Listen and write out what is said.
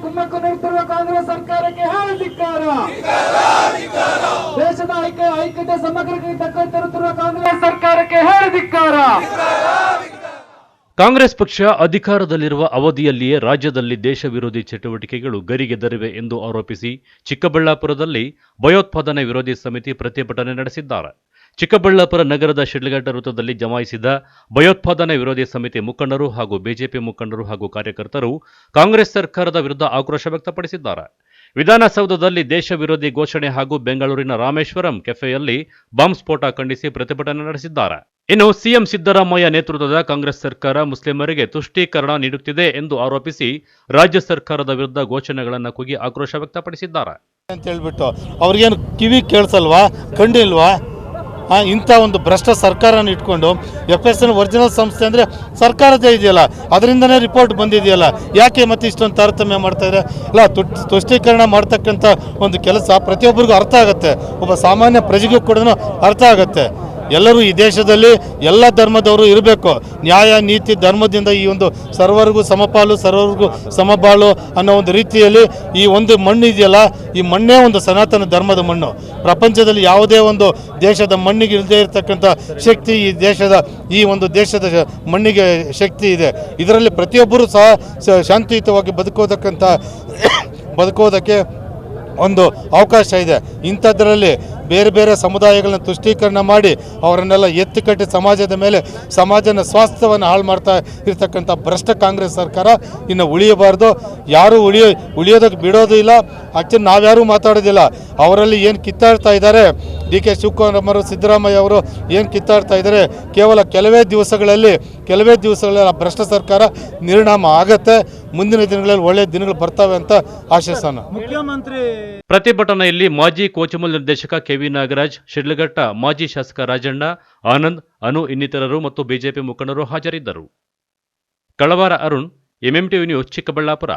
ಕುಮ್ಮಕ್ಕು ನೀಡುತ್ತಿರುವ ಕಾಂಗ್ರೆಸ್ ಸರ್ಕಾರಕ್ಕೆ ಧಿಕ್ಕಾರ. ದೇಶದ ಐಕ್ಯತೆ ಸಮಗ್ರತೆ ತರುತ್ತಿರುವ ಕಾಂಗ್ರೆಸ್ ಸರ್ಕಾರಕ್ಕೆ ಧಿಕ್ಕಾರ. ಕಾಂಗ್ರೆಸ್ ಪಕ್ಷ ಅಧಿಕಾರದಲ್ಲಿರುವ ಅವಧಿಯಲ್ಲಿಯೇ ರಾಜ್ಯದಲ್ಲಿ ದೇಶ ವಿರೋಧಿ ಚಟುವಟಿಕೆಗಳು ಗರಿಗೆದರಿವೆ ಎಂದು ಆರೋಪಿಸಿ ಚಿಕ್ಕಬಳ್ಳಾಪುರದಲ್ಲಿ ಭಯೋತ್ಪಾದನೆ ವಿರೋಧಿ ಸಮಿತಿ ಪ್ರತಿಭಟನೆ ನಡೆಸಿದ್ದಾರೆ. ಚಿಕ್ಕಬಳ್ಳಾಪುರ ನಗರದ ಶಿಡ್ಲಘಟ್ಟ ವೃತ್ತದಲ್ಲಿ ಜಮಾಯಿಸಿದ ಭಯೋತ್ಪಾದನೆ ವಿರೋಧಿ ಸಮಿತಿ ಮುಖಂಡರು ಹಾಗೂ ಬಿಜೆಪಿ ಮುಖಂಡರು ಹಾಗೂ ಕಾರ್ಯಕರ್ತರು ಕಾಂಗ್ರೆಸ್ ಸರ್ಕಾರದ ವಿರುದ್ಧ ಆಕ್ರೋಶ ವ್ಯಕ್ತಪಡಿಸಿದ್ದಾರೆ. ವಿಧಾನಸೌಧದಲ್ಲಿ ದೇಶ ವಿರೋಧಿ ಘೋಷಣೆ ಹಾಗೂ ಬೆಂಗಳೂರಿನ ರಾಮೇಶ್ವರಂ ಕೆಫೆಯಲ್ಲಿ ಬಾಂಬ್ ಸ್ಫೋಟ ಖಂಡಿಸಿ ಪ್ರತಿಭಟನೆ ನಡೆಸಿದ್ದಾರೆ. ಇನ್ನು ಸಿಎಂ ಸಿದ್ದರಾಮಯ್ಯ ನೇತೃತ್ವದ ಕಾಂಗ್ರೆಸ್ ಸರ್ಕಾರ ಮುಸ್ಲಿಮರಿಗೆ ತುಷ್ಟೀಕರಣ ನೀಡುತ್ತಿದೆ ಎಂದು ಆರೋಪಿಸಿ ರಾಜ್ಯ ಸರ್ಕಾರದ ವಿರುದ್ಧ ಘೋಷಣೆಗಳನ್ನು ಕೂಗಿ ಆಕ್ರೋಶ ವ್ಯಕ್ತಪಡಿಸಿದ್ದಾರೆ. ಅಂತ ಹೇಳ್ಬಿಟ್ಟು ಅವ್ರಿಗೇನು ಕಿವಿ ಕೇಳಿಸಲ್ವಾ, ಕಂಡಿಲ್ವಾ? ಇಂಥ ಒಂದು ಭ್ರಷ್ಟ ಸರ್ಕಾರನ ಇಟ್ಕೊಂಡು FSN ಒರಿಜಿನಲ್ ಸಂಸ್ಥೆ ಅಂದರೆ ಸರ್ಕಾರದೇ ಇದೆಯಲ್ಲ, ಅದರಿಂದನೇ ರಿಪೋರ್ಟ್ ಬಂದಿದೆಯಲ್ಲ, ಯಾಕೆ ಮತ್ತೆ ಇಷ್ಟೊಂದು ತಾರತಮ್ಯ ಮಾಡ್ತಾಯಿದೆ? ಅಲ್ಲ, ತುಷ್ಟೀಕರಣ ಮಾಡ್ತಕ್ಕಂಥ ಒಂದು ಕೆಲಸ ಪ್ರತಿಯೊಬ್ಬರಿಗೂ ಅರ್ಥ ಆಗುತ್ತೆ, ಒಬ್ಬ ಸಾಮಾನ್ಯ ಪ್ರಜೆಗೂ ಕೂಡ ಅರ್ಥ ಆಗುತ್ತೆ. ಎಲ್ಲರೂ ಈ ದೇಶದಲ್ಲಿ ಎಲ್ಲ ಧರ್ಮದವರು ಇರಬೇಕು. ನ್ಯಾಯ ನೀತಿ ಧರ್ಮದಿಂದ ಈ ಒಂದು ಸರ್ವರಿಗೂ ಸಮಪಾಲು ಸರ್ವರಿಗೂ ಸಮಬಾಳು ಅನ್ನೋ ಒಂದು ರೀತಿಯಲ್ಲಿ ಈ ಒಂದು ಮಣ್ಣು ಇದೆಯಲ್ಲ, ಈ ಮಣ್ಣೇ ಒಂದು ಸನಾತನ ಧರ್ಮದ ಮಣ್ಣು. ಪ್ರಪಂಚದಲ್ಲಿ ಯಾವುದೇ ಒಂದು ದೇಶದ ಮಣ್ಣಿಗೆ ಇಲ್ಲದೆ ಇರತಕ್ಕಂಥ ಶಕ್ತಿ ಈ ಒಂದು ದೇಶದ ಮಣ್ಣಿಗೆ ಶಕ್ತಿ ಇದೆ. ಇದರಲ್ಲಿ ಪ್ರತಿಯೊಬ್ಬರೂ ಸಹ ಶಾಂತಿಯುತವಾಗಿ ಬದುಕೋದಕ್ಕೆ ಒಂದು ಅವಕಾಶ ಇದೆ. ಇಂಥದ್ರಲ್ಲಿ ಬೇರೆ ಬೇರೆ ಸಮುದಾಯಗಳನ್ನ ತುಷ್ಟೀಕರಣ ಮಾಡಿ ಅವರನ್ನೆಲ್ಲ ಎತ್ತುಕಟ್ಟಿ ಸಮಾಜನ ಸ್ವಾಸ್ಥ್ಯವನ್ನು ಹಾಳು ಮಾಡ್ತಾ ಇರ್ತಕ್ಕಂಥ ಭ್ರಷ್ಟ ಕಾಂಗ್ರೆಸ್ ಸರ್ಕಾರ ಇನ್ನು ಉಳಿಯಬಾರ್ದು. ಯಾರೂ ಉಳಿಯೋದಕ್ಕೆ ಬಿಡೋದು ಇಲ್ಲ. ಆ್ಯಕ್ಚುಲಿ ನಾವ್ಯಾರೂ ಮಾತಾಡೋದಿಲ್ಲ. ಅವರಲ್ಲಿ ಏನು ಕಿತ್ತಾಡ್ತಾ ಇದ್ದಾರೆ, DK ಶಿವಕುಮಾರ್ ಸಿದ್ದರಾಮಯ್ಯ ಅವರು ಏನು ಕಿತ್ತಾಡ್ತಾ ಇದ್ದಾರೆ, ಕೇವಲ ಕೆಲವೇ ದಿವಸಗಳಲ್ಲಿ ಆ ಭ್ರಷ್ಟ ಸರ್ಕಾರ ನಿರ್ಣಾಮ ಆಗತ್ತೆ. ಮುಂದಿನ ದಿನಗಳಲ್ಲಿ ಒಳ್ಳೆಯ ದಿನಗಳು ಬರ್ತವೆ ಅಂತ ಆಶಿಸೋಣ. ಮುಖ್ಯಮಂತ್ರಿ ಪ್ರತಿಭಟನೆಯಲ್ಲಿ ಮಾಜಿ ಕೋಚಮಲ್ ನಿರ್ದೇಶಕ KV ನಾಗರಾಜ್, ಶಿಡ್ಲಘಟ್ಟ ಮಾಜಿ ಶಾಸಕ ರಾಜಣ್ಣ, ಆನಂದ್, ಅನು ಇನ್ನಿತರರು ಮತ್ತು ಬಿಜೆಪಿ ಮುಖಂಡರು ಹಾಜರಿದ್ದರು. ಕಳವಾರ ಅರುಣ್, MMTV ನ್ಯೂಸ್, ಚಿಕ್ಕಬಳ್ಳಾಪುರ.